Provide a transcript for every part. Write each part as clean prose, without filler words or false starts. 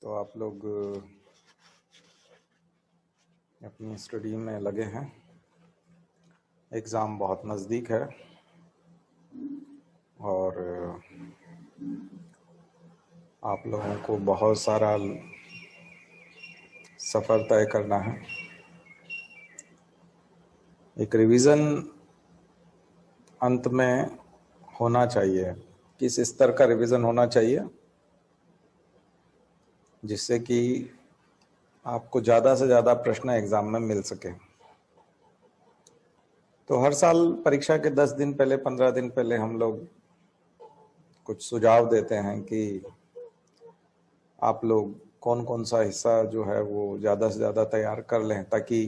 तो आप लोग अपनी स्टडी में लगे हैं। एग्ज़ाम बहुत नज़दीक है और आप लोगों को बहुत सारा सफ़र तय करना है। एक रिवीजन अंत में होना चाहिए। किस स्तर का रिवीजन होना चाहिए जिससे कि आपको ज़्यादा से ज़्यादा प्रश्न एग्ज़ाम में मिल सके। तो हर साल परीक्षा के 10 दिन पहले 15 दिन पहले हम लोग कुछ सुझाव देते हैं कि आप लोग कौन कौन सा हिस्सा जो है वो ज़्यादा से ज़्यादा तैयार कर लें ताकि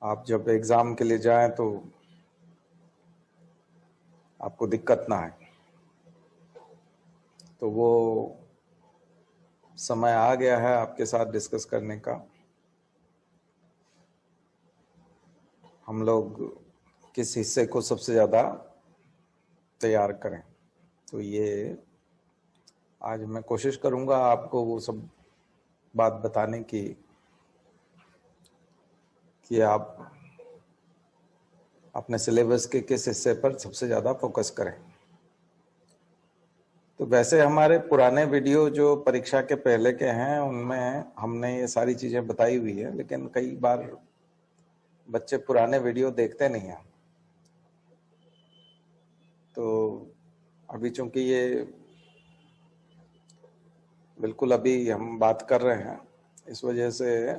आप जब एग्ज़ाम के लिए जाएं तो आपको दिक्कत ना आए। तो वो समय आ गया है आपके साथ डिस्कस करने का। हम लोग किस हिस्से को सबसे ज़्यादा तैयार करें। तो ये आज मैं कोशिश करूँगा आपको वो सब बात बताने की कि आप अपने सिलेबस के किस हिस्से पर सबसे ज़्यादा फोकस करें। तो वैसे हमारे पुराने वीडियो जो परीक्षा के पहले के हैं उनमें हमने ये सारी चीज़ें बताई हुई है, लेकिन कई बार बच्चे पुराने वीडियो देखते नहीं हैं। तो अभी चूंकि ये बिल्कुल अभी हम बात कर रहे हैं, इस वजह से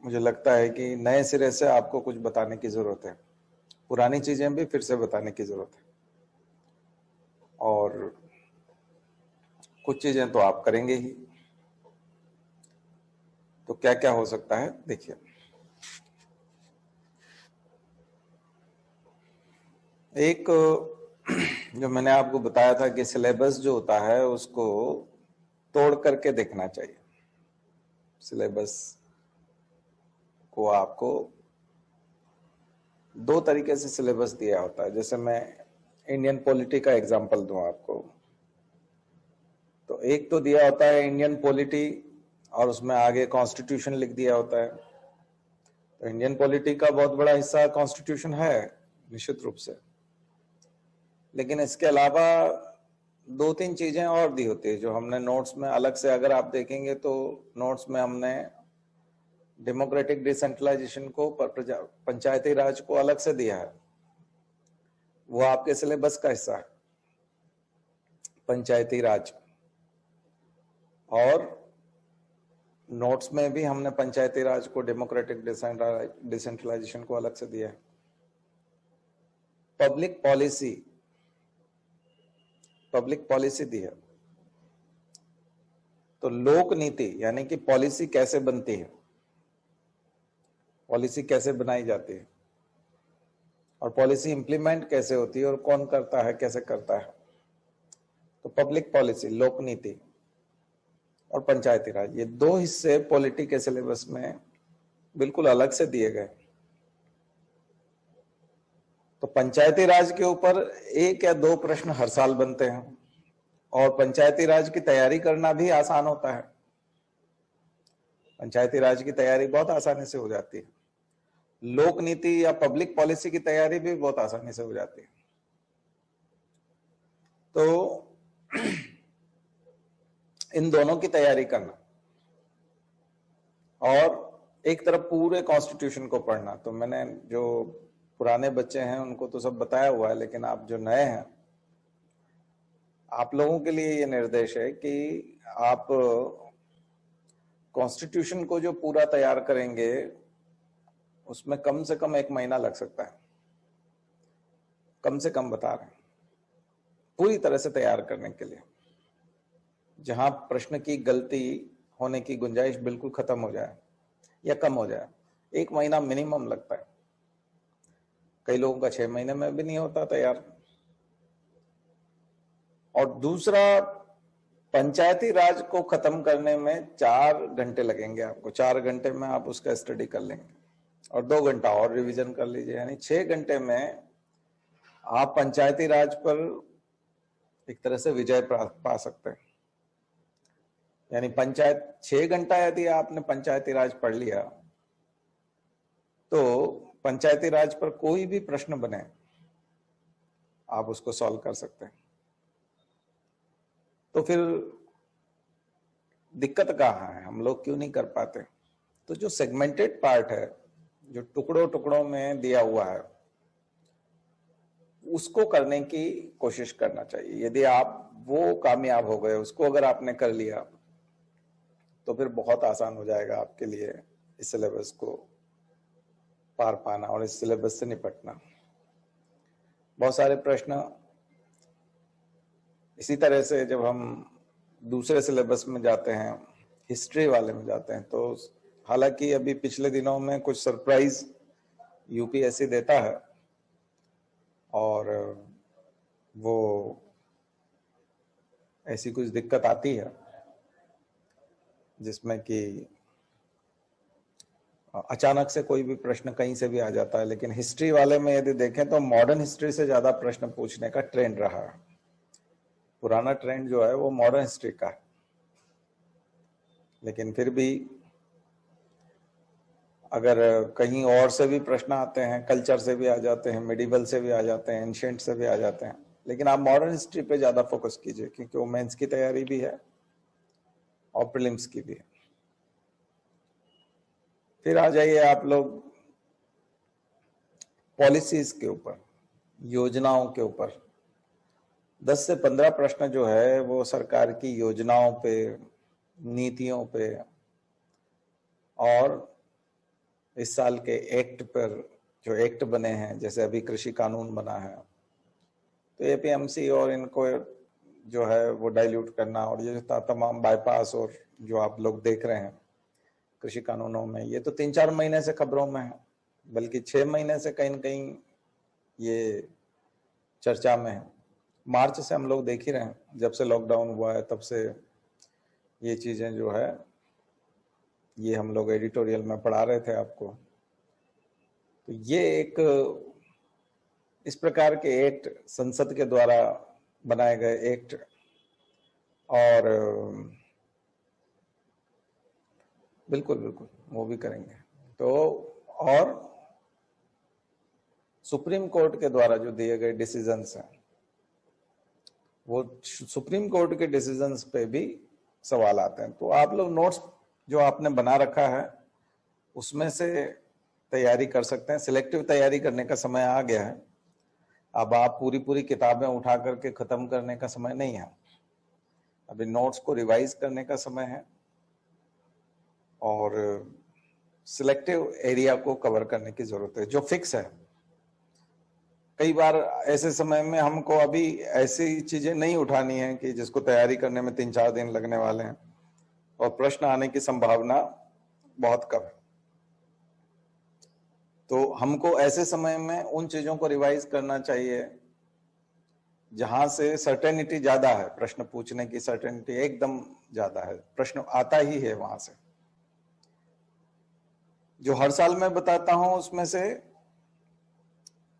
मुझे लगता है कि नए सिरे से आपको कुछ बताने की ज़रूरत है, पुरानी चीज़ें भी फिर से बताने की ज़रूरत है। और कुछ चीज़ें तो आप करेंगे ही। तो क्या क्या हो सकता है देखिए। एक जो मैंने आपको बताया था कि सिलेबस जो होता है उसको तोड़ करके देखना चाहिए। सिलेबस को आपको दो तरीके से सिलेबस दिया होता है। जैसे मैं इंडियन पॉलिटी का एग्जांपल दूं आपको, तो एक तो दिया होता है इंडियन पॉलिटी और उसमें आगे कॉन्स्टिट्यूशन लिख दिया होता है। तो इंडियन पॉलिटी का बहुत बड़ा हिस्सा कॉन्स्टिट्यूशन है निश्चित रूप से, लेकिन इसके अलावा दो तीन चीजें और दी होती है जो हमने नोट्स में अलग से, अगर आप देखेंगे तो नोट्स में हमने डेमोक्रेटिक डिसेंट्रलाइजेशन को, पंचायती राज को अलग से दिया है। वो आपके सिलेबस का हिस्सा है, पंचायती राज। और नोट्स में भी हमने पंचायती राज को, डेमोक्रेटिक डिसेंट्रलाइजेशन को अलग से दिया है। पब्लिक पॉलिसी दी है। तो लोक नीति यानी कि पॉलिसी कैसे बनती है, पॉलिसी कैसे बनाई जाती है और पॉलिसी इंप्लीमेंट कैसे होती है और कौन करता है, कैसे करता है। तो पब्लिक पॉलिसी, लोक नीति और पंचायती राज, ये दो हिस्से पॉलिटी के सिलेबस में बिल्कुल अलग से दिए गए। तो पंचायती राज के ऊपर एक या दो प्रश्न हर साल बनते हैं और पंचायती राज की तैयारी करना भी आसान होता है। पंचायती राज की तैयारी बहुत आसानी से हो जाती है। लोक नीति या पब्लिक पॉलिसी की तैयारी भी बहुत आसानी से हो जाती है। तो इन दोनों की तैयारी करना और एक तरफ पूरे कॉन्स्टिट्यूशन को पढ़ना। तो मैंने, जो पुराने बच्चे हैं उनको तो सब बताया हुआ है, लेकिन आप जो नए हैं, आप लोगों के लिए ये निर्देश है कि आप कॉन्स्टिट्यूशन को जो पूरा तैयार करेंगे उसमें कम से कम 1 महीना लग सकता है, कम से कम बता रहे हैं, पूरी तरह से तैयार करने के लिए, जहां प्रश्न की गलती होने की गुंजाइश बिल्कुल खत्म हो जाए या कम हो जाए। 1 महीना मिनिमम लगता है, कई लोगों का 6 महीने में भी नहीं होता तैयार। और दूसरा, पंचायती राज को खत्म करने में 4 घंटे लगेंगे आपको। 4 घंटे में आप उसका स्टडी कर लेंगे और 2 घंटा और रिवीजन कर लीजिए, यानी 6 घंटे में आप पंचायती राज पर एक तरह से विजय पा सकते हैं। यानी पंचायत 6 घंटा यदि आपने पंचायती राज पढ़ लिया तो पंचायती राज पर कोई भी प्रश्न बने आप उसको सॉल्व कर सकते हैं। तो फिर दिक्कत कहाँ है, हम लोग क्यों नहीं कर पाते? तो जो सेगमेंटेड पार्ट है, जो टुकड़ों टुकड़ों में दिया हुआ है, उसको करने की कोशिश करना चाहिए। यदि आप वो कामयाब हो गए, उसको अगर आपने कर लिया तो फिर बहुत आसान हो जाएगा आपके लिए इस सिलेबस को पार पाना और इस सिलेबस से निपटना। बहुत सारे प्रश्न इसी तरह से जब हम दूसरे सिलेबस में जाते हैं, हिस्ट्री वाले में जाते हैं, तो हालांकि अभी पिछले दिनों में कुछ सरप्राइज यूपीएससी देता है और वो ऐसी कुछ दिक्कत आती है जिसमें कि अचानक से कोई भी प्रश्न कहीं से भी आ जाता है। लेकिन हिस्ट्री वाले में यदि देखें तो मॉडर्न हिस्ट्री से ज्यादा प्रश्न पूछने का ट्रेंड रहा है। पुराना ट्रेंड जो है वो मॉडर्न हिस्ट्री का है, लेकिन फिर भी अगर कहीं और से भी प्रश्न आते हैं, कल्चर से भी आ जाते हैं, मिडिवल से भी आ जाते हैं, एंशिएंट से भी आ जाते हैं, लेकिन आप मॉडर्न हिस्ट्री पे ज्यादा फोकस कीजिए क्योंकि वो मेंस की तैयारी भी है और प्रीलिम्स की भी है। फिर आ जाइए आप लोग पॉलिसीज के ऊपर, योजनाओं के ऊपर। 10 से 15 प्रश्न जो है वो सरकार की योजनाओं पे, नीतियों पे और इस साल के एक्ट पर, जो एक्ट बने हैं, जैसे अभी कृषि कानून बना है, तो एपीएमसी और इनको जो है वो डाइल्यूट करना, और ये तमाम बाईपास और जो आप लोग देख रहे हैं कृषि कानूनों में, ये तो 3-4 महीने से खबरों में है, बल्कि 6 महीने से कहीं न कहीं ये चर्चा में है। मार्च से हम लोग देख ही रहे हैं, जब से लॉकडाउन हुआ है तब से ये चीजें जो है ये हम लोग एडिटोरियल में पढ़ा रहे थे आपको। तो ये एक इस प्रकार के एक्ट, संसद के द्वारा बनाए गए एक्ट, और बिल्कुल बिल्कुल वो भी करेंगे। तो और सुप्रीम कोर्ट के द्वारा जो दिए गए डिसीजंस हैं, वो सुप्रीम कोर्ट के डिसीजंस पे भी सवाल आते हैं। तो आप लोग नोट्स जो आपने बना रखा है उसमें से तैयारी कर सकते हैं। सिलेक्टिव तैयारी करने का समय आ गया है। अब आप पूरी पूरी किताबें उठा करके खत्म करने का समय नहीं है, अभी नोट्स को रिवाइज करने का समय है और सिलेक्टिव एरिया को कवर करने की जरूरत है जो फिक्स है। कई बार ऐसे समय में हमको अभी ऐसी चीजें नहीं उठानी है कि जिसको तैयारी करने में 3-4 दिन लगने वाले हैं और प्रश्न आने की संभावना बहुत कम है। तो हमको ऐसे समय में उन चीजों को रिवाइज करना चाहिए जहां से सर्टेनिटी ज्यादा है, प्रश्न पूछने की सर्टेनिटी एकदम ज्यादा है, प्रश्न आता ही है वहां से। जो हर साल मैं बताता हूं उसमें से,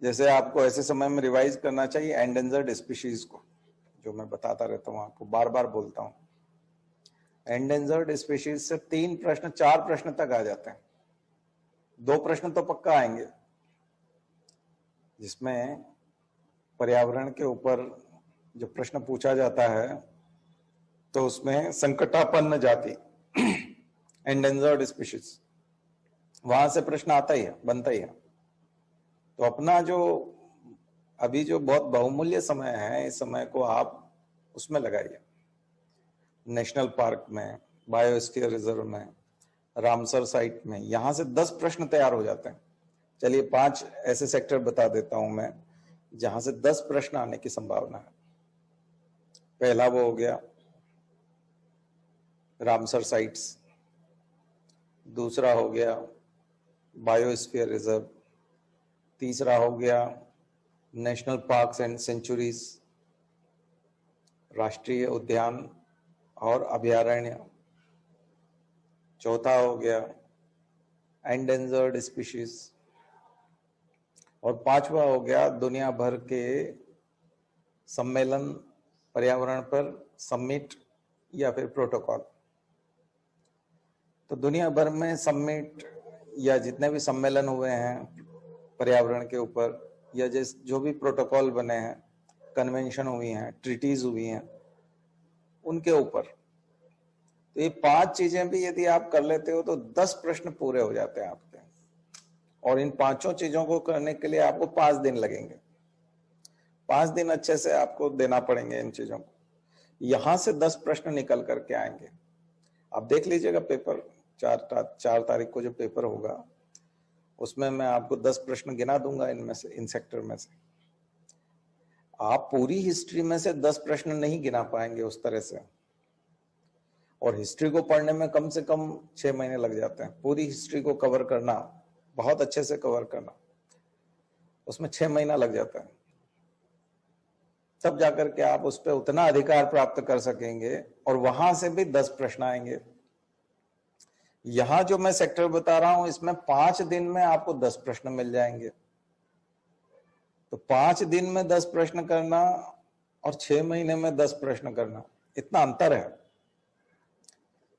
जैसे आपको ऐसे समय में रिवाइज करना चाहिए एंडेंजर्ड स्पीशीज को, जो मैं बताता रहता हूं आपको, बार बार बोलता हूं। एंडेंजर्ड स्पीशीज से 3 प्रश्न 4 प्रश्न तक आ जाते हैं। 2 प्रश्न तो पक्का आएंगे जिसमें पर्यावरण के ऊपर जो प्रश्न पूछा जाता है तो उसमें संकटापन्न जाति एंडेंजर्ड स्पीशीज, वहां से प्रश्न आता ही है, बनता ही है। तो अपना जो अभी जो बहुत बहुमूल्य समय है, इस समय को आप उसमें लगाइए। नेशनल पार्क में, बायोस्फीयर रिजर्व में, रामसर साइट में, यहां से 10 प्रश्न तैयार हो जाते हैं। चलिए 5 ऐसे सेक्टर बता देता हूं मैं जहां से 10 प्रश्न आने की संभावना है। पहला वो हो गया रामसर साइट्स, दूसरा हो गया बायोस्फीयर रिजर्व, तीसरा हो गया नेशनल पार्क्स एंड सेंचुरीज, राष्ट्रीय उद्यान और अभयारण्य, चौथा हो गया एंडेंजर्ड स्पीशीज, और 5वां हो गया दुनिया भर के सम्मेलन पर्यावरण पर, समिट या फिर प्रोटोकॉल। तो दुनिया भर में समिट या जितने भी सम्मेलन हुए हैं पर्यावरण के ऊपर, या जो भी प्रोटोकॉल बने हैं, कन्वेंशन हुई हैं, ट्रीटीज हुई हैं, उनके ऊपर, तो ये 5 चीजें भी यदि आप कर लेते हो तो 10 प्रश्न पूरे हो जाते हैं आपके। और इन 5 चीजों को करने के लिए आपको 5 दिन लगेंगे। 5 दिन अच्छे से आपको देना पड़ेंगे इन चीजों को। यहां से 10 प्रश्न निकल करके आएंगे। आप देख लीजिएगा पेपर, 4 तारीख को जो पेपर होगा उसमें मैं आपको 10 प्रश्न गिना दूंगा इनमें से, इन सेक्टर में से। आप पूरी हिस्ट्री में से 10 प्रश्न नहीं गिना पाएंगे उस तरह से, और हिस्ट्री को पढ़ने में कम से कम 6 महीने लग जाते हैं। पूरी हिस्ट्री को कवर करना, बहुत अच्छे से कवर करना, उसमें 6 महीना लग जाता है। तब जाकर के आप उस पर उतना अधिकार प्राप्त कर सकेंगे, और वहां से भी 10 प्रश्न आएंगे। यहां जो मैं सेक्टर बता रहा हूं इसमें 5 दिन में आपको 10 प्रश्न मिल जाएंगे। तो 5 दिन में 10 प्रश्न करना और 6 महीने में 10 प्रश्न करना, इतना अंतर है।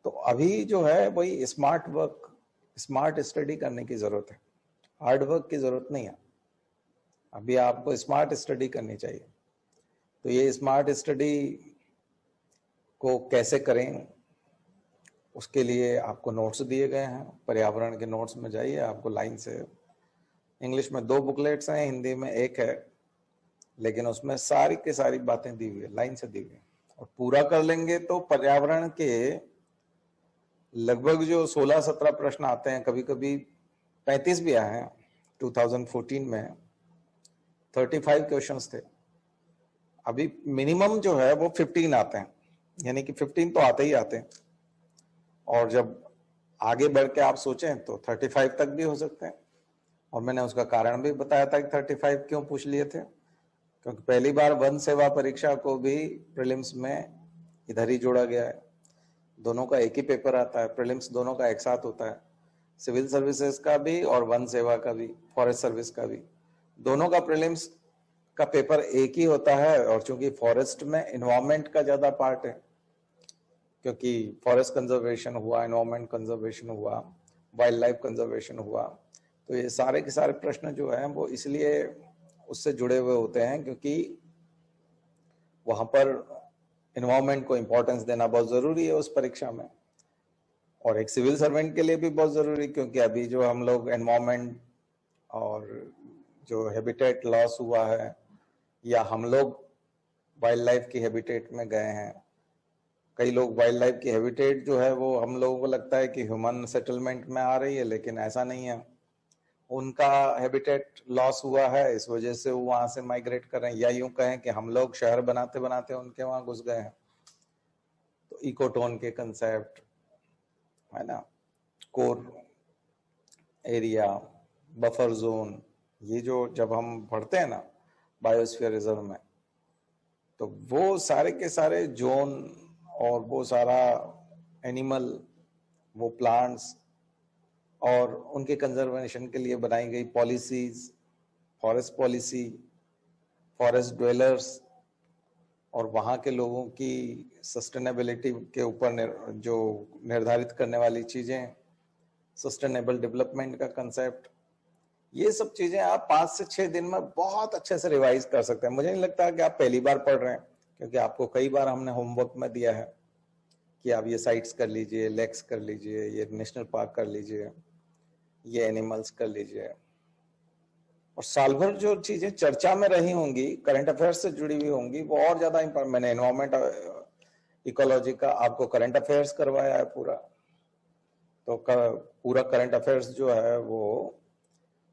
तो अभी जो है वही स्मार्ट वर्क, स्मार्ट स्टडी करने की जरूरत है, हार्ड वर्क की जरूरत नहीं है। अभी आपको स्मार्ट स्टडी करनी चाहिए। तो ये स्मार्ट स्टडी को कैसे करें, उसके लिए आपको नोट्स दिए गए हैं। पर्यावरण के नोट्स में जाइए, आपको लाइन से, इंग्लिश में 2 बुकलेट्स हैं, हिंदी में 1 है, लेकिन उसमें सारी की सारी बातें दी हुई है, लाइन से दी हुई है। और पूरा कर लेंगे तो पर्यावरण के लगभग जो 16-17 प्रश्न आते हैं, कभी कभी 35 भी आए हैं। 2014 में 35 क्वेश्चंस थे। अभी मिनिमम जो है वो 15 आते हैं, यानी कि 15 तो आते ही आते हैं। और जब आगे बढ़ के आप सोचें तो 35 तक भी हो सकते हैं। और मैंने उसका कारण भी बताया था कि 35 क्यों पूछ लिए थे, क्योंकि पहली बार वन सेवा परीक्षा को भी प्रीलिम्स में इधर ही जोड़ा गया है। दोनों का एक ही पेपर आता है, प्रीलिम्स दोनों का एक साथ होता है, सिविल सर्विसेज का भी और वन सेवा का भी, फॉरेस्ट सर्विस का भी, दोनों का प्रीलिम्स का पेपर एक ही होता है। और चूंकि फॉरेस्ट में एनवायरमेंट का ज्यादा पार्ट है, क्योंकि फॉरेस्ट कंजर्वेशन हुआ, एनवायरमेंट कंजर्वेशन हुआ, वाइल्ड लाइफ कंजर्वेशन हुआ, तो ये सारे के सारे प्रश्न जो है वो इसलिए उससे जुड़े हुए होते हैं, क्योंकि वहां पर एनवायरमेंट को इंपॉर्टेंस देना बहुत जरूरी है उस परीक्षा में। और एक सिविल सर्वेंट के लिए भी बहुत जरूरी, क्योंकि अभी जो हम लोग एनवायरमेंट और जो हैबिटेट लॉस हुआ है, या हम लोग वाइल्ड लाइफ की हैबिटेट में गए हैं, कई लोग वाइल्ड लाइफ की हैबिटेट जो है वो हम लोगों को लगता है कि ह्यूमन सेटलमेंट में आ रही है, लेकिन ऐसा नहीं है। उनका हैबिटेट लॉस हुआ है, इस वजह से वो वहां से माइग्रेट कर रहे हैं, या यूं कहें कि हम लोग शहर बनाते बनाते उनके वहां घुस गए हैं। तो इकोटोन के कंसेप्ट है ना, कोर एरिया, बफर जोन, ये जो जब हम पढ़ते हैं ना बायोस्फीयर रिजर्व में, तो वो सारे के सारे जोन और वो सारा एनिमल, वो प्लांट्स और उनके कंजर्वेशन के लिए बनाई गई policies, forest policy, forest dwellers, और वहाँ के लोगों की सस्टेनेबिलिटी के ऊपर जो निर्धारित करने वाली चीजें, सस्टेनेबल डेवलपमेंट का कंसेप्ट, ये सब चीजें आप 5 से 6 दिन में बहुत अच्छे से रिवाइज कर सकते हैं। मुझे नहीं लगता कि आप पहली बार पढ़ रहे हैं, क्योंकि आपको कई बार हमने होमवर्क में दिया है कि आप ये साइट्स कर लीजिए, लेक्स कर लीजिए, ये नेशनल पार्क कर लीजिए, ये एनिमल्स कर लीजिए। और साल भर जो चीजें चर्चा में रही होंगी, करंट अफेयर्स से जुड़ी हुई होंगी, वो और ज्यादा इंपॉर्टेंट। मैंने एनवायरमेंट इकोलॉजी का आपको करंट अफेयर्स करवाया है पूरा, तो पूरा करंट अफेयर्स जो है वो,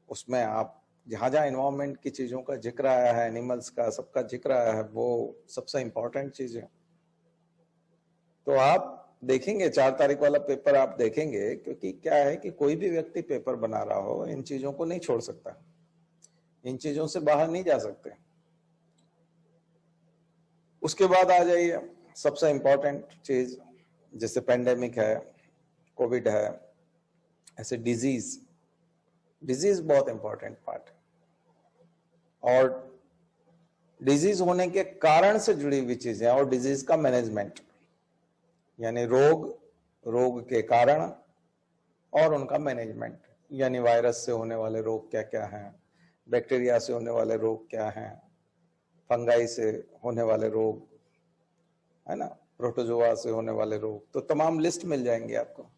उसमें आप जहां जहां एनवायरमेंट की चीजों का जिक्र आया है, एनिमल्स का सबका जिक्र आया है, वो सबसे इंपॉर्टेंट चीज है। तो आप देखेंगे 4 तारीख वाला पेपर आप देखेंगे, क्योंकि क्या है कि कोई भी व्यक्ति पेपर बना रहा हो इन चीजों को नहीं छोड़ सकता, इन चीजों से बाहर नहीं जा सकते। उसके बाद आ जाइए सबसे इंपॉर्टेंट चीज, जैसे पेंडेमिक है, कोविड है, ऐसे डिजीज बहुत इंपॉर्टेंट पार्ट है। और डिजीज होने के कारण से जुड़ी हुई चीजें और डिजीज का मैनेजमेंट, यानी रोग के कारण और उनका मैनेजमेंट, यानी वायरस से होने वाले रोग क्या क्या हैं, बैक्टीरिया से होने वाले रोग क्या हैं, फंगाई से होने वाले रोग, है ना, प्रोटोजोआ से होने वाले रोग, तो तमाम लिस्ट मिल जाएंगे आपको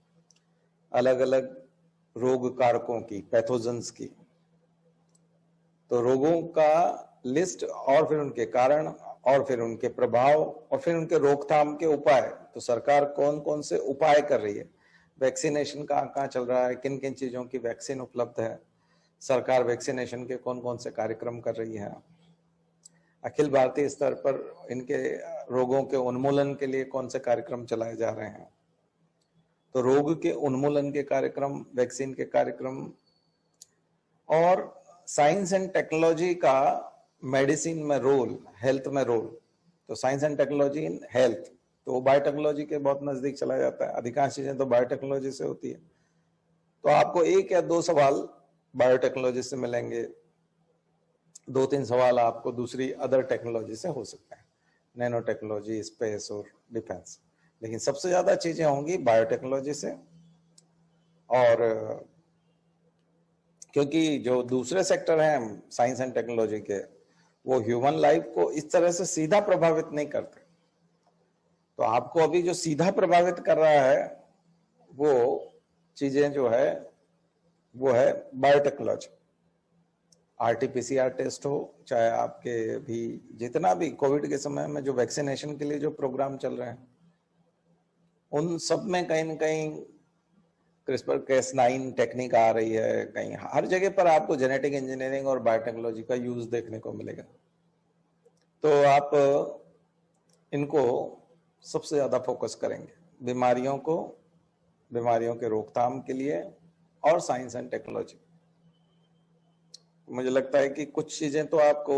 अलग अलग रोग कारकों की, पैथोजेंस की। तो रोगों का लिस्ट और फिर उनके कारण और फिर उनके प्रभाव और फिर उनके रोकथाम के उपाय। तो सरकार कौन कौन से उपाय कर रही है, वैक्सीनेशन कहाँ कहाँ चल रहा है, किन किन चीजों की वैक्सीन उपलब्ध है, सरकार वैक्सीनेशन के कौन कौन से कार्यक्रम कर रही है, अखिल भारतीय स्तर पर इनके रोगों के उन्मूलन के लिए कौन से कार्यक्रम चलाए जा रहे हैं। तो रोग के उन्मूलन के कार्यक्रम, वैक्सीन के कार्यक्रम और साइंस एंड टेक्नोलॉजी का मेडिसिन में रोल, हेल्थ में रोल। तो science and technology in health, तो वो बायोटेक्नोलॉजी के बहुत नजदीक चला जाता है। अधिकांश चीजें तो बायोटेक्नोलॉजी से होती है। तो आपको 1 या 2 सवाल बायोटेक्नोलॉजी से मिलेंगे, 2-3 सवाल आपको दूसरी अदर टेक्नोलॉजी से हो सकते हैं, नैनो टेक्नोलॉजी, स्पेस और डिफेंस, लेकिन सबसे ज्यादा चीजें होंगी बायोटेक्नोलॉजी से। और क्योंकि जो दूसरे सेक्टर हैं साइंस एंड टेक्नोलॉजी के, वो ह्यूमन लाइफ को इस तरह से सीधा प्रभावित नहीं करते। तो आपको अभी जो सीधा प्रभावित कर रहा है वो चीजें जो है वो है बायोटेक्नोलॉजी। आरटीपीसीआर टेस्ट हो, चाहे आपके भी जितना भी कोविड के समय में जो वैक्सीनेशन के लिए जो प्रोग्राम चल रहे हैं, उन सब में कहीं न कहीं क्रिस्पर Cas9 टेक्निक आ रही है। कहीं हर जगह पर आपको जेनेटिक इंजीनियरिंग और बायोटेक्नोलॉजी का यूज देखने को मिलेगा। तो आप इनको सबसे ज्यादा फोकस करेंगे, बीमारियों के रोकथाम के लिए और साइंस एंड टेक्नोलॉजी। मुझे लगता है कि कुछ चीजें तो आपको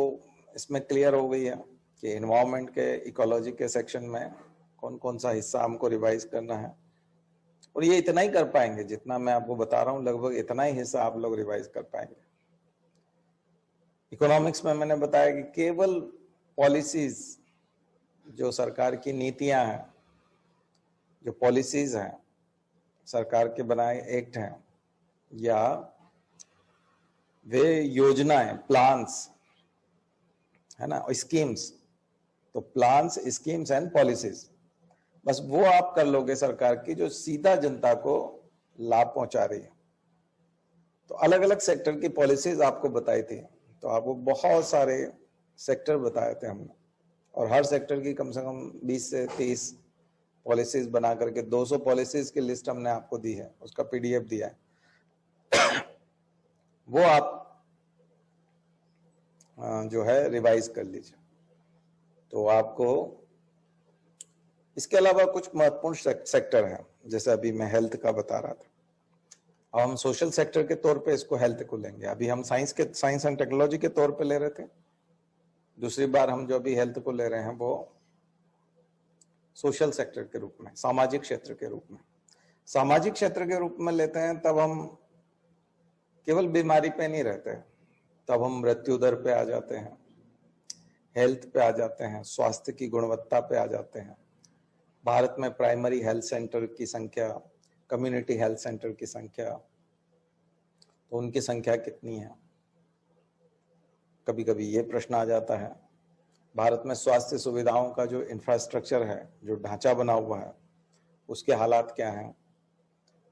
इसमें क्लियर हो गई है कि एनवायरनमेंट के, इकोलॉजी के सेक्शन में कौन कौन सा हिस्सा हमको रिवाइज करना है। और ये इतना ही कर पाएंगे जितना मैं आपको बता रहा हूं, लगभग इतना ही हिस्सा आप लोग रिवाइज कर पाएंगे। इकोनॉमिक्स में मैंने बताया कि केवल पॉलिसीज, जो सरकार की नीतियां हैं, जो पॉलिसीज हैं, सरकार के बनाए एक्ट हैं या वे योजनाएं, प्लान्स, है ना, स्कीम्स, तो प्लान्स, स्कीम्स एंड पॉलिसीज, बस वो आप कर लोगे सरकार की जो सीधा जनता को लाभ पहुंचा रही है। तो अलग अलग सेक्टर की पॉलिसीज आपको बताई थी, तो आपको बहुत सारे सेक्टर बताए थे हमने, और हर सेक्टर की कम से कम 20 से 30 पॉलिसीज बना करके 200 पॉलिसीज की लिस्ट हमने आपको दी है, उसका पीडीएफ दिया है। वो आप जो है रिवाइज कर लीजिए। तो आपको इसके अलावा कुछ महत्वपूर्ण सेक्टर हैं, जैसे अभी मैं हेल्थ का बता रहा था, अब हम सोशल सेक्टर के तौर पे इसको हेल्थ को लेंगे। अभी हम साइंस एंड टेक्नोलॉजी के तौर पे ले रहे थे, दूसरी बार हम जो अभी हेल्थ को ले रहे हैं वो सोशल सेक्टर के रूप में, सामाजिक क्षेत्र के रूप में। सामाजिक क्षेत्र के रूप में लेते हैं तब हम केवल बीमारी पे नहीं रहते, तब हम मृत्यु दर पे आ जाते हैं, हेल्थ पे आ जाते हैं, स्वास्थ्य की गुणवत्ता पे आ जाते हैं। भारत में प्राइमरी हेल्थ सेंटर की संख्या, कम्युनिटी हेल्थ सेंटर की संख्या, तो उनकी संख्या कितनी है, कभी कभी ये प्रश्न आ जाता है। भारत में स्वास्थ्य सुविधाओं का जो इंफ्रास्ट्रक्चर है, जो ढांचा बना हुआ है, उसके हालात क्या हैं,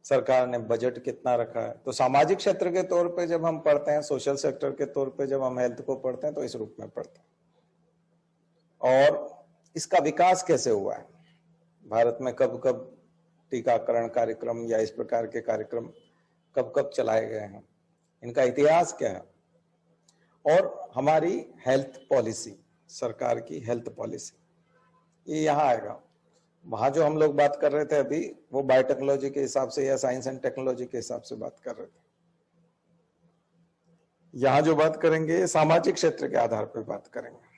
सरकार ने बजट कितना रखा है। तो सामाजिक क्षेत्र के तौर पे जब हम पढ़ते हैं, सोशल सेक्टर के तौर पे जब हम हेल्थ को पढ़ते हैं, तो इस रूप में पढ़ते हैं। और इसका विकास कैसे हुआ है, भारत में कब कब टीकाकरण कार्यक्रम या इस प्रकार के कार्यक्रम कब कब चलाए गए हैं, इनका इतिहास क्या है, और हमारी हेल्थ पॉलिसी, सरकार की हेल्थ पॉलिसी, ये यहाँ आएगा। वहां जो हम लोग बात कर रहे थे अभी, वो बायोटेक्नोलॉजी के हिसाब से या साइंस एंड टेक्नोलॉजी के हिसाब से बात कर रहे थे। यहाँ जो बात करेंगे सामाजिक क्षेत्र के आधार पर बात करेंगे।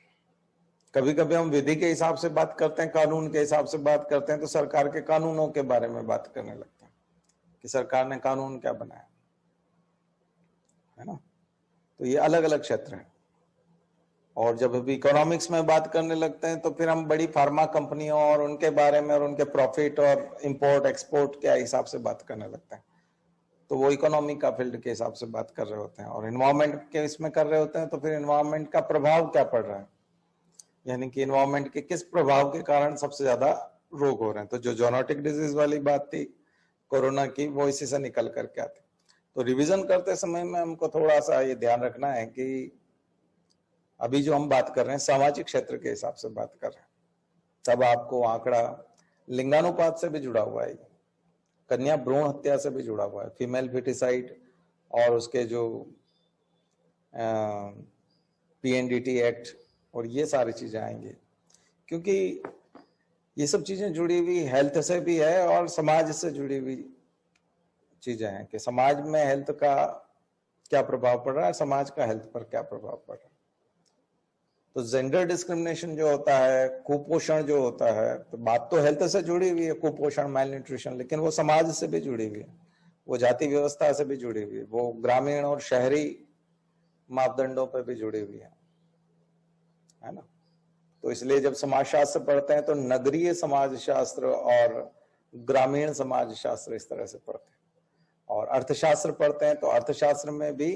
कभी कभी हम विधि के हिसाब से बात करते हैं, कानून के हिसाब से बात करते हैं, तो सरकार के कानूनों के बारे में बात करने लगते हैं कि सरकार ने कानून क्या बनाया, है ना। तो ये अलग अलग क्षेत्र है। और जब अभी इकोनॉमिक्स में बात करने लगते हैं तो फिर हम बड़ी फार्मा कंपनियों और उनके बारे में और उनके प्रॉफिट और इंपोर्ट एक्सपोर्ट के हिसाब से बात करने लगते हैं। तो वो इकोनॉमी का फील्ड के हिसाब से बात कर रहे होते हैं, और इन्वायरमेंट के इसमें कर रहे होते हैं तो फिर इन्वायरमेंट का प्रभाव क्या पड़ रहा है, यानी कि इन्वायरमेंट के किस प्रभाव के कारण सबसे ज्यादा रोग हो रहे हैं। तो जो जोनोटिक डिजीज वाली बात थी कोरोना की, वो इसी से निकल करके आती। तो रिवीजन करते समय में हमको थोड़ा सा ये ध्यान रखना है कि अभी जो हम बात कर रहे हैं सामाजिक क्षेत्र के हिसाब से बात कर रहे हैं, तब आपको आंकड़ा लिंगानुपात से भी जुड़ा हुआ है, कन्या भ्रूण हत्या से भी जुड़ा हुआ है, फीमेल फिटिसाइड, और उसके जो पीएनडीटी एक्ट और ये सारी चीजें आएंगी, क्योंकि ये सब चीजें जुड़ी हुई हेल्थ से भी है और समाज से जुड़ी हुई चीजें हैं कि समाज में हेल्थ का क्या प्रभाव पड़ रहा है, समाज का हेल्थ पर क्या प्रभाव पड़ रहा है। तो जेंडर डिस्क्रिमिनेशन जो होता है, कुपोषण जो होता है, तो बात तो हेल्थ से जुड़ी हुई है, कुपोषण, माल न्यूट्रिशन, लेकिन वो समाज से भी जुड़ी हुई है, वो जाति व्यवस्था से भी जुड़ी हुई है, वो ग्रामीण और शहरी मापदंडों पर भी जुड़ी हुई है ना। तो इसलिए जब समाजशास्त्र पढ़ते हैं तो नगरीय समाजशास्त्र और ग्रामीण समाजशास्त्र इस तरह से पढ़ते हैं, और अर्थशास्त्र पढ़ते हैं तो अर्थशास्त्र में भी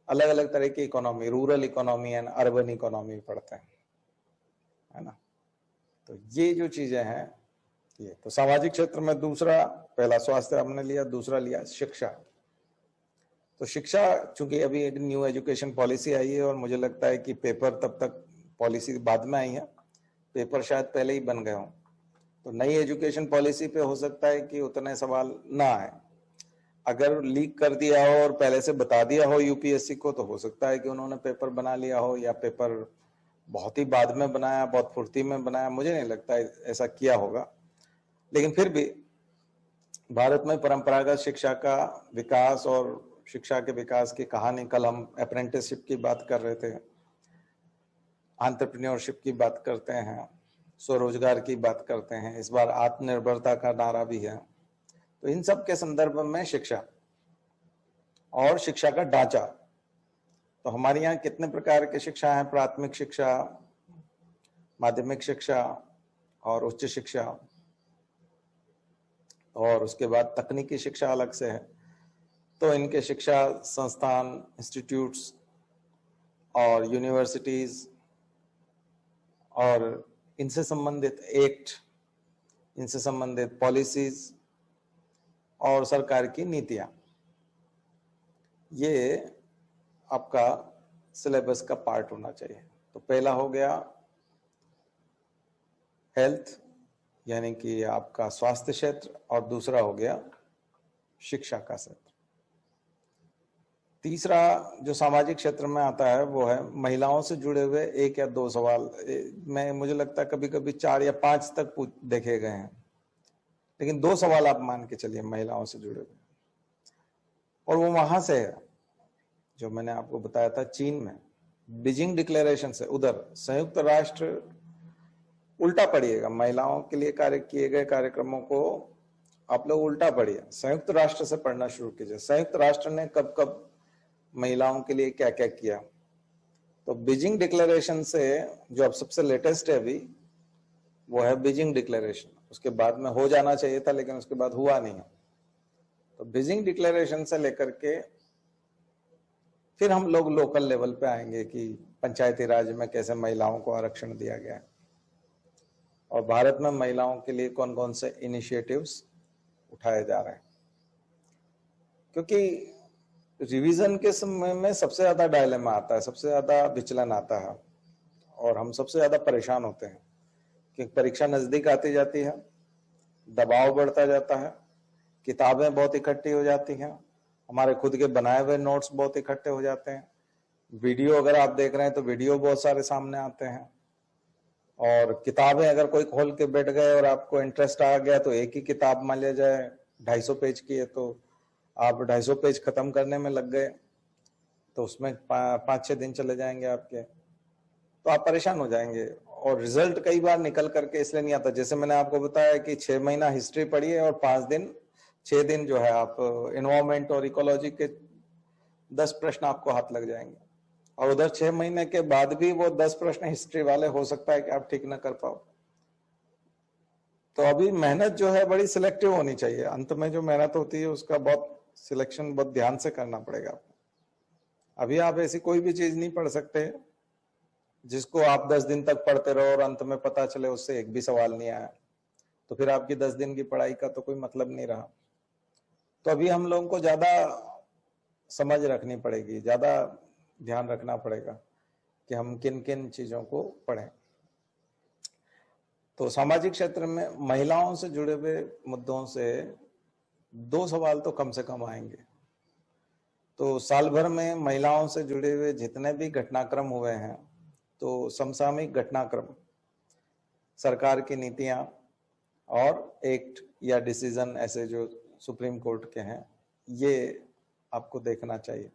अलग अलग तरह की economy, rural economy and urban economy पढ़ते हैं, है ना। तो ये जो चीजें हैं ये, तो सामाजिक क्षेत्र में दूसरा, पहला स्वास्थ्य हमने लिया, दूसरा लिया शिक्षा। तो शिक्षा, चूंकि अभी एक न्यू एजुकेशन पॉलिसी आई है और मुझे लगता है कि पेपर तब तक, पॉलिसी बाद में आई है, पेपर शायद पहले ही बन गए हों, तो नई एजुकेशन पॉलिसी पे हो सकता है कि उतने सवाल ना आए। अगर लीक कर दिया हो और पहले से बता दिया हो यूपीएससी को, तो हो सकता है कि उन्होंने पेपर बना लिया हो, या पेपर बहुत ही बाद में बनाया, बहुत फुर्ती में बनाया, मुझे नहीं लगता ऐसा किया होगा। लेकिन फिर भी भारत में परंपरागत शिक्षा का विकास और शिक्षा के विकास की कहानी, कल हम अप्रेंटिसशिप की बात कर रहे थे, एंटरप्रेन्योरशिप की बात करते हैं, स्वरोजगार की बात करते हैं, इस बार आत्मनिर्भरता का नारा भी है। तो इन सब के संदर्भ में शिक्षा और शिक्षा का ढांचा, तो हमारे यहाँ कितने प्रकार की शिक्षा है, प्राथमिक शिक्षा, माध्यमिक शिक्षा और उच्च शिक्षा, और उसके बाद तकनीकी शिक्षा अलग से है। तो इनके शिक्षा संस्थान, इंस्टीट्यूट्स और यूनिवर्सिटीज और इनसे संबंधित एक्ट, इनसे संबंधित पॉलिसीज और सरकार की नीतियां, ये आपका सिलेबस का पार्ट होना चाहिए। तो पहला हो गया हेल्थ, यानी कि आपका स्वास्थ्य क्षेत्र, और दूसरा हो गया शिक्षा का क्षेत्र। तीसरा जो सामाजिक क्षेत्र में आता है वो है महिलाओं से जुड़े हुए 1 या 2 सवाल, मैं मुझे लगता है कभी कभी 4 या 5 तक देखे गए हैं, लेकिन 2 सवाल आप मान के चलिए महिलाओं से जुड़े हुए, और वो वहां से है जो मैंने आपको बताया था चीन में, बीजिंग डिक्लेरेशन से। उधर संयुक्त राष्ट्र, उल्टा पढ़िएगा, महिलाओं के लिए कार्य किए गए कार्यक्रमों को आप लोग उल्टा पढ़िए, संयुक्त राष्ट्र से पढ़ना शुरू कीजिए, संयुक्त राष्ट्र ने कब कब महिलाओं के लिए क्या क्या किया। तो बीजिंग डिक्लेरेशन से, जो अब सबसे लेटेस्ट है अभी, वो है बीजिंग डिक्लेरेशन, उसके बाद में हो जाना चाहिए था लेकिन उसके बाद हुआ नहीं है। तो बीजिंग डिक्लेरेशन से लेकर के फिर हम लोग लोकल लेवल पे आएंगे कि पंचायती राज में कैसे महिलाओं को आरक्षण दिया गया है, और भारत में महिलाओं के लिए कौन कौन से इनिशिएटिव्स उठाए जा रहे हैं। क्योंकि रिवीजन के समय में सबसे ज्यादा डायलेमा आता है, सबसे ज्यादा विचलन आता है, और हम सबसे ज्यादा परेशान होते हैं क्योंकि परीक्षा नजदीक आती जाती है, दबाव बढ़ता जाता है, किताबें बहुत इकट्ठी हो जाती हैं, हमारे खुद के बनाए हुए नोट्स बहुत इकट्ठे हो जाते हैं, वीडियो अगर आप देख रहे हैं तो वीडियो बहुत सारे सामने आते हैं, और किताबें अगर कोई खोल के बैठ गए और आपको इंटरेस्ट आ गया तो एक ही किताब मान लिया जाए 250 पेज की है तो आप 250 पेज खत्म करने में लग गए, तो उसमें 5-6 दिन चले जाएंगे आपके, तो आप परेशान हो जाएंगे, और रिजल्ट कई बार निकल करके इसलिए नहीं आता। जैसे मैंने आपको बताया कि 6 महीना हिस्ट्री पढ़िए और 6 दिन जो है आप एनवायरमेंट और इकोलॉजी के 10 प्रश्न आपको हाथ लग जाएंगे, और उधर 6 महीने के बाद भी वो 10 प्रश्न हिस्ट्री वाले हो सकता है कि आप ठीक ना कर पाओ। तो अभी मेहनत जो है बड़ी सिलेक्टिव होनी चाहिए, अंत में जो मेहनत होती है उसका बहुत सिलेक्शन बहुत ध्यान से करना पड़ेगा आपको। अभी आप ऐसी कोई भी चीज नहीं पढ़ सकते जिसको आप 10 दिन तक पढ़ते रहो और अंत में पता चले उससे एक भी सवाल नहीं आया, तो फिर आपकी 10 दिन की पढ़ाई का तो कोई मतलब नहीं रहा। तो अभी हम लोगों को ज्यादा समझ रखनी पड़ेगी, ज्यादा ध्यान रखना पड़ेगा कि हम किन किन चीजों को पढ़ें। तो सामाजिक क्षेत्र में महिलाओं से जुड़े हुए मुद्दों से 2 सवाल तो कम से कम आएंगे। तो साल भर में महिलाओं से जुड़े हुए जितने भी घटनाक्रम हुए हैं, तो समसामयिक घटनाक्रम, सरकार की नीतियां और एक्ट या डिसीजन ऐसे जो सुप्रीम कोर्ट के हैं, ये आपको देखना चाहिए।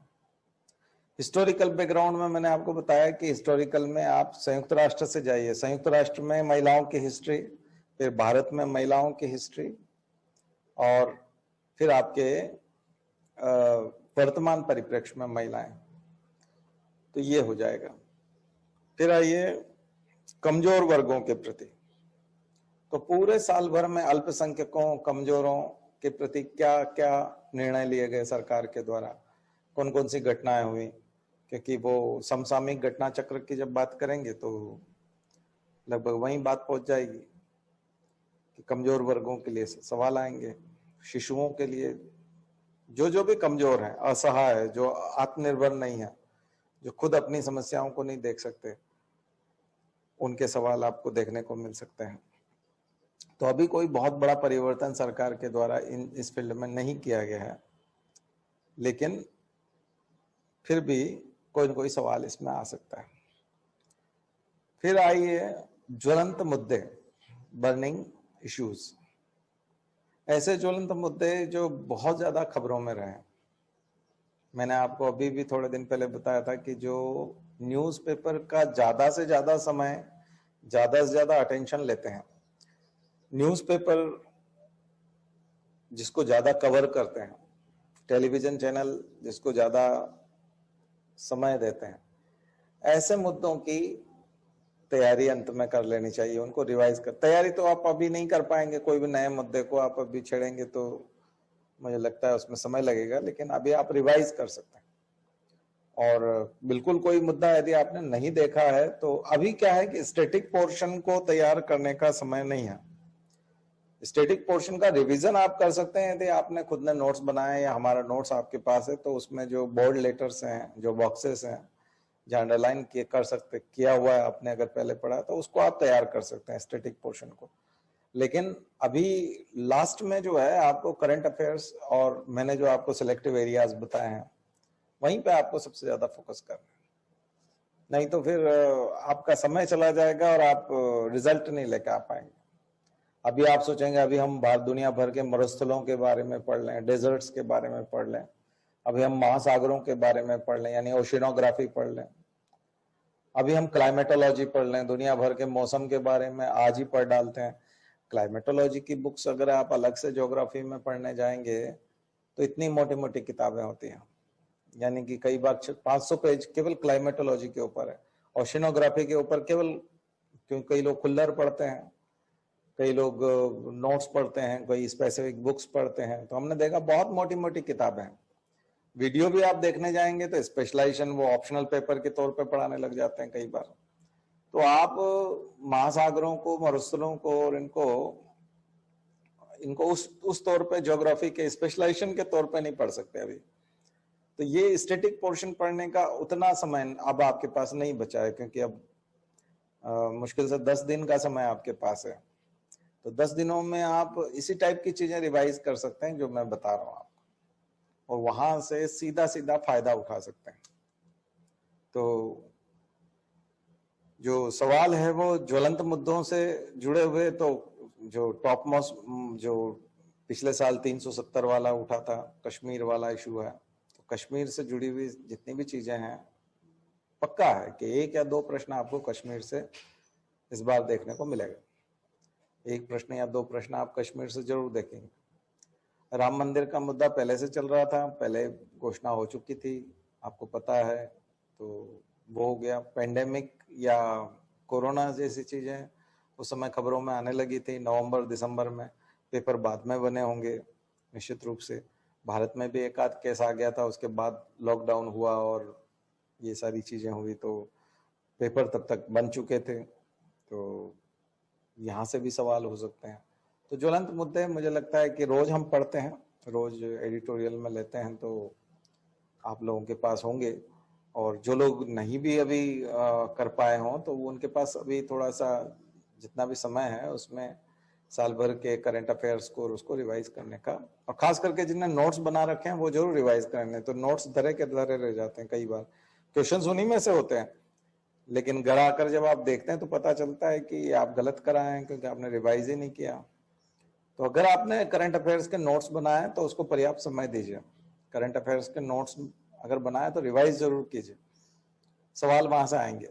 हिस्टोरिकल बैकग्राउंड में मैंने आपको बताया कि हिस्टोरिकल में आप संयुक्त राष्ट्र से जाइए, संयुक्त राष्ट्र में महिलाओं की हिस्ट्री, फिर भारत में महिलाओं की हिस्ट्री, और फिर आपके वर्तमान परिप्रेक्ष्य में महिलाएं, तो ये हो जाएगा। फिर आइए कमजोर वर्गों के प्रति। तो पूरे साल भर में अल्पसंख्यकों, कमजोरों के प्रति क्या क्या निर्णय लिए गए सरकार के द्वारा, कौन कौन सी घटनाएं हुई, क्योंकि वो समसामयिक घटना चक्र की जब बात करेंगे तो लगभग वहीं बात पहुंच जाएगी कि कमजोर वर्गों के लिए सवाल आएंगे, शिशुओं के लिए, जो भी कमजोर हैं, असहाय है, जो आत्मनिर्भर नहीं है, जो खुद अपनी समस्याओं को नहीं देख सकते, उनके सवाल आपको देखने को मिल सकते हैं। तो अभी कोई बहुत बड़ा परिवर्तन सरकार के द्वारा इस फील्ड में नहीं किया गया है, लेकिन फिर भी कोई न कोई सवाल इसमें आ सकता है। फिर आइए ज्वलंत मुद्दे, बर्निंग इश्यूज, ऐसे ज्वलंत मुद्दे जो बहुत ज्यादा खबरों में रहे। मैंने आपको अभी भी थोड़े दिन पहले बताया था कि जो न्यूज़पेपर का ज्यादा से ज्यादा समय, ज्यादा से ज्यादा अटेंशन लेते हैं, न्यूज़पेपर जिसको ज्यादा कवर करते हैं, टेलीविजन चैनल जिसको ज्यादा समय देते हैं, ऐसे मुद्दों की तैयारी अंत में कर लेनी चाहिए, उनको रिवाइज कर। तैयारी तो आप अभी नहीं कर पाएंगे, कोई भी नए मुद्दे को आप अभी छेड़ेंगे तो मुझे लगता है उसमें समय लगेगा, लेकिन अभी आप रिवाइज कर सकते हैं। और बिल्कुल कोई मुद्दा यदि आपने नहीं देखा है तो अभी क्या है कि स्टैटिक पोर्शन को तैयार करने का समय नहीं है। स्टैटिक पोर्शन का रिवीजन आप कर सकते हैं यदि आपने खुद ने नोट्स बनाए या हमारा नोट्स आपके पास है, तो उसमें जो बोर्ड लेटर्स हैं, जो बॉक्सेस हैं जहाँ अंडरलाइन किया हुआ है, आपने अगर पहले पढ़ा तो उसको आप तैयार कर सकते हैं स्टैटिक पोर्शन को। लेकिन अभी लास्ट में जो है आपको करंट अफेयर्स और मैंने जो आपको सिलेक्टिव एरियाज बताए हैं, वहीं पे आपको सबसे ज्यादा फोकस करना है, नहीं तो फिर आपका समय चला जाएगा और आप रिजल्ट नहीं लेकर आ पाएंगे। अभी आप सोचेंगे अभी हम दुनिया भर के मरुस्थलों के बारे में पढ़ लें, डेजर्ट्स के बारे में पढ़ लें, अभी हम महासागरों के बारे में पढ़ लें, यानी ओशिनोग्राफी पढ़ लें, अभी हम क्लाइमेटोलॉजी पढ़ लें, दुनिया भर के मौसम के बारे में आज ही पढ़ डालते हैं। क्लाइमेटोलॉजी की बुक्स अगर आप अलग से ज्योग्राफी में पढ़ने जाएंगे तो इतनी मोटी मोटी किताबें होती हैं, यानी कि कई बार 500 पेज केवल क्लाइमेटोलॉजी के ऊपर है, ओशिनोग्राफी के ऊपर केवल, क्योंकि कई लोग खुल्लर पढ़ते हैं, कई लोग नोट्स पढ़ते हैं, कोई स्पेसिफिक बुक्स पढ़ते हैं, तो हमने देखा बहुत मोटी मोटी किताबें हैं। वीडियो भी आप देखने जाएंगे तो स्पेशलाइजेशन वो ऑप्शनल पेपर के तौर पे पढ़ाने लग जाते हैं कई बार। तो आप महासागरों को, मरुस्थलों को और इनको उस तौर पे ज्योग्राफी के स्पेशलाइजेशन के तौर पे नहीं पढ़ सकते अभी। तो ये स्टैटिक पोर्शन पढ़ने का उतना समय अब आपके पास नहीं बचा है, क्योंकि अब मुश्किल से 10 दिन का समय आपके पास है। तो 10 दिनों में आप इसी टाइप की चीजें रिवाइज कर सकते हैं जो मैं बता रहा हूं आपको, और वहां से सीधा सीधा फायदा उठा सकते हैं। तो जो सवाल है वो ज्वलंत मुद्दों से जुड़े हुए, तो जो टॉप मोस्ट, जो पिछले साल 370 वाला उठा था, कश्मीर वाला इशू है, तो कश्मीर से जुड़ी हुई जितनी भी चीजें हैं, पक्का है कि 1 या 2 प्रश्न आपको कश्मीर से इस बार देखने को मिलेगा। 1 प्रश्न या 2 प्रश्न आप कश्मीर से जरूर देखेंगे। राम मंदिर का मुद्दा पहले से चल रहा था, पहले घोषणा हो चुकी थी, आपको पता है, तो वो हो गया। पेंडेमिक या कोरोना जैसी चीजें उस समय खबरों में आने लगी थी, नवंबर दिसंबर में, पेपर बाद में बने होंगे निश्चित रूप से, भारत में भी एक आध केस आ गया था, उसके बाद लॉकडाउन हुआ और ये सारी चीजें हुई, तो पेपर तब तक बन चुके थे, तो यहाँ से भी सवाल हो सकते हैं। तो ज्वलंत मुद्दे मुझे लगता है कि रोज हम पढ़ते हैं, रोज एडिटोरियल में लेते हैं, तो आप लोगों के पास होंगे। और जो लोग नहीं भी अभी कर पाए हों, तो वो उनके पास अभी थोड़ा सा जितना भी समय है उसमें साल भर के करंट अफेयर्स को और उसको रिवाइज करने का, और खास करके जिन्हें नोट्स बना रखे हैं वो जरूर रिवाइज करने। तो नोट्स धरे के धरे रह जाते हैं, कई बार क्वेश्चंस उन्हीं में से होते हैं, लेकिन घर आकर जब आप देखते हैं तो पता चलता है कि आप गलत कराए हैं क्योंकि आपने रिवाइज ही नहीं किया। तो अगर आपने करंट अफेयर्स के नोट्स बनाए तो उसको पर्याप्त समय दीजिए। करंट अफेयर्स के नोट्स अगर बनाए तो रिवाइज जरूर कीजिए, सवाल वहां से आएंगे,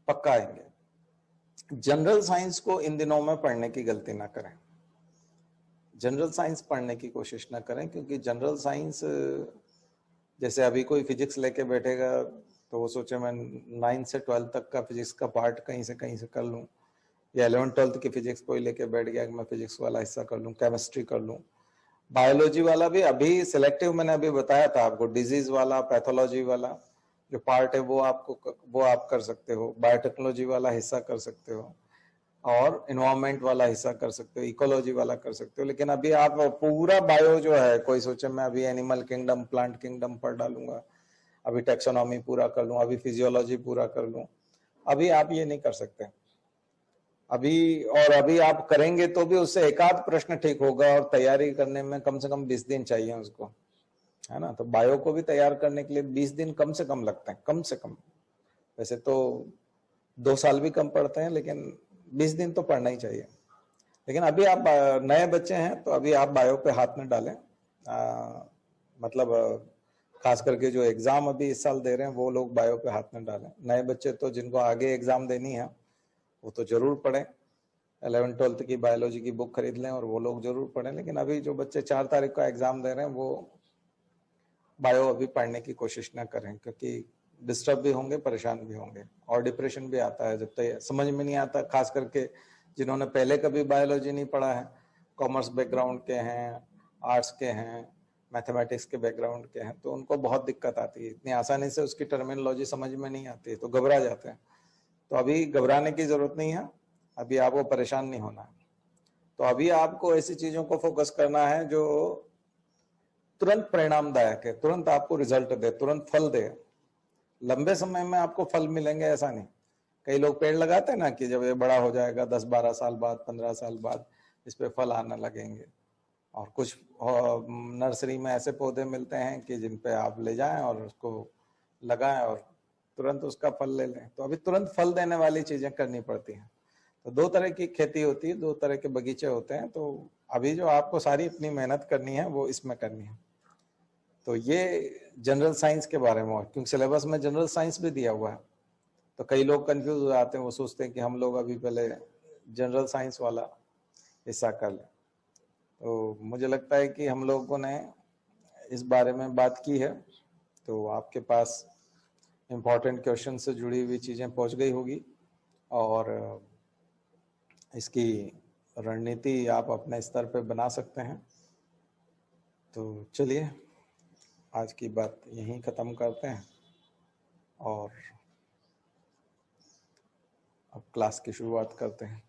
पक्का आएंगे। जनरल साइंस को इन दिनों में पढ़ने की गलती ना करें, जनरल साइंस पढ़ने की कोशिश ना करें, क्योंकि जनरल साइंस जैसे अभी कोई फिजिक्स लेके बैठेगा तो वो सोचे मैं 9 से 12 तक का फिजिक्स का पार्ट कहीं से कर लूं, या 11th-12th की फिजिक्स कोई लेके बैठ गया कि मैं फिजिक्स वाला हिस्सा कर लूं, केमिस्ट्री कर लूं। बायोलॉजी वाला भी अभी सिलेक्टिव, मैंने अभी बताया था आपको, डिजीज वाला, पैथोलॉजी वाला जो पार्ट है वो आप कर सकते हो, बायोटेक्नोलॉजी वाला हिस्सा कर सकते हो, और इन्वायरमेंट वाला हिस्सा कर सकते हो, इकोलॉजी वाला कर सकते हो। लेकिन अभी आप पूरा बायो जो है, कोई सोचे मैं अभी एनिमल किंगडम, प्लांट किंगडम पढ़ डालूंगा, अभी टेक्सोनॉमी पूरा कर लूं, अभी फिजियोलॉजी पूरा कर लूं, अभी आप ये नहीं कर सकते अभी आप करेंगे तो भी उससे एक आध प्रश्न ठीक होगा, और तैयारी करने में कम से कम 20 दिन चाहिए उसको, है ना। तो बायो को भी तैयार करने के लिए 20 दिन कम से कम लगते हैं, कम से कम। वैसे तो 2 साल भी कम पड़ते हैं, लेकिन 20 दिन तो पढ़ना ही चाहिए। लेकिन अभी आप नए बच्चे हैं तो अभी आप बायो पे हाथ न डालें, मतलब खास करके जो एग्जाम अभी इस साल दे रहे हैं वो लोग बायो पे हाथ न डालें। नए बच्चे तो जिनको आगे एग्जाम देनी है वो तो जरूर पढ़ें, 11th-12th की बायोलॉजी की बुक खरीद लें और वो लोग जरूर पढ़ें। लेकिन अभी जो बच्चे 4 तारीख का एग्जाम दे रहे हैं वो बायो अभी पढ़ने की कोशिश ना करें, क्योंकि डिस्टर्ब भी होंगे, परेशान भी होंगे, और डिप्रेशन भी आता है जब तक समझ में नहीं आता। खास करके जिन्होंने पहले कभी बायोलॉजी नहीं पढ़ा है, कॉमर्स बैकग्राउंड के हैं, आर्ट्स के हैं, मैथमेटिक्स के बैकग्राउंड के हैं, तो उनको बहुत दिक्कत आती है, इतनी आसानी से उसकी टर्मिनोलॉजी समझ में नहीं आती है, तो घबरा जाते हैं। तो अभी घबराने की जरूरत नहीं है, अभी आपको परेशान नहीं होना है। तो अभी आपको ऐसी चीजों को फोकस करना है जो तुरंत परिणामदायक है, तुरंत आपको रिजल्ट दे, तुरंत फल दे। लंबे समय में आपको फल मिलेंगे ऐसा नहीं। कई लोग पेड़ लगाते हैं ना कि जब ये बड़ा हो जाएगा 10-12 साल बाद, 15 साल बाद इस पे फल आने लगेंगे। और कुछ नर्सरी में ऐसे पौधे मिलते हैं कि जिन पे आप ले जाएं और उसको लगाएं और तुरंत उसका फल ले लें। तो अभी तुरंत फल देने वाली चीजें करनी पड़ती हैं। तो 2 तरह की खेती होती है, 2 तरह के बगीचे होते हैं। तो अभी जो आपको सारी अपनी मेहनत करनी है वो इसमें करनी है। तो ये जनरल साइंस के बारे में, क्योंकि सिलेबस में जनरल साइंस भी दिया हुआ है। तो कई लोग कंफ्यूज हो जाते हैं, वो सोचते हैं कि हम लोग अभी पहले जनरल साइंस वाला हिस्सा कर लें। तो मुझे लगता है कि हम लोगों ने इस बारे में बात की है, तो आपके पास इम्पोर्टेंट क्वेश्चन से जुड़ी हुई चीज़ें पहुंच गई होगी, और इसकी रणनीति आप अपने स्तर पे बना सकते हैं। तो चलिए आज की बात यहीं ख़त्म करते हैं और अब क्लास की शुरुआत करते हैं।